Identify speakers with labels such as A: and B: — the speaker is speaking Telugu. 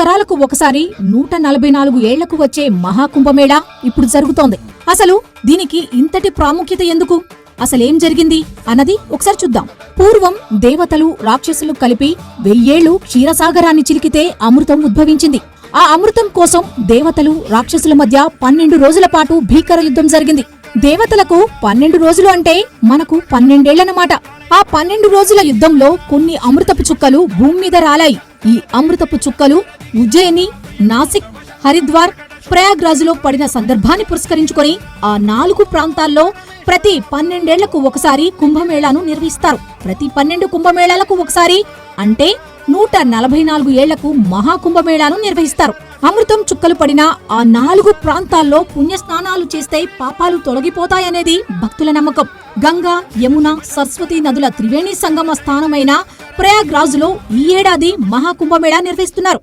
A: తరాలకు ఒకసారి 144 ఏళ్లకు వచ్చే మహాకుంభమేళా ఇప్పుడు జరుగుతోంది. అసలు దీనికి ఇంతటి ప్రాముఖ్యత ఎందుకు? అసలేం జరిగింది అన్నది ఒకసారి చూద్దాం. పూర్వం దేవతలు రాక్షసులు కలిపి 1000 ఏళ్లు క్షీరసాగరాన్ని చిలికితే అమృతం ఉద్భవించింది. ఆ అమృతం కోసం దేవతలు రాక్షసుల మధ్య 12 రోజుల పాటు భీకర యుద్ధం జరిగింది. దేవతలకు 12 రోజులు అంటే మనకు 12 ఏళ్లన్నమాట. ఆ 12 రోజుల యుద్ధంలో కొన్ని అమృతపు చుక్కలు భూమి మీద రాలాయి. ఈ అమృతపు చుక్కలు ఉజ్జయిని, నాసిక్, హరిద్వార్, ప్రయాగ్రాజ్లో పడిన సందర్భాన్ని పురస్కరించుకొని ఆ 4 ప్రాంతాల్లో ప్రతి 12 ఏళ్లకు ఒకసారి కుంభమేళాను నిర్వహిస్తారు. ప్రతి 12 కుంభమేళాలకు ఒకసారి అంటే 144 ఏళ్లకు మహాకుంభమేళాను నిర్వహిస్తారు. అమృతం చుక్కలు పడిన ఆ 4 ప్రాంతాల్లో పుణ్యస్నానాలు చేస్తే పాపాలు తొలగిపోతాయనేది భక్తుల నమ్మకం. గంగా, యమున, సరస్వతి నదుల త్రివేణి సంగమ స్థానమైన ప్రయాగ్రాజ్లో ఈ ఏడాది మహాకుంభమేళా నిర్వహిస్తున్నారు.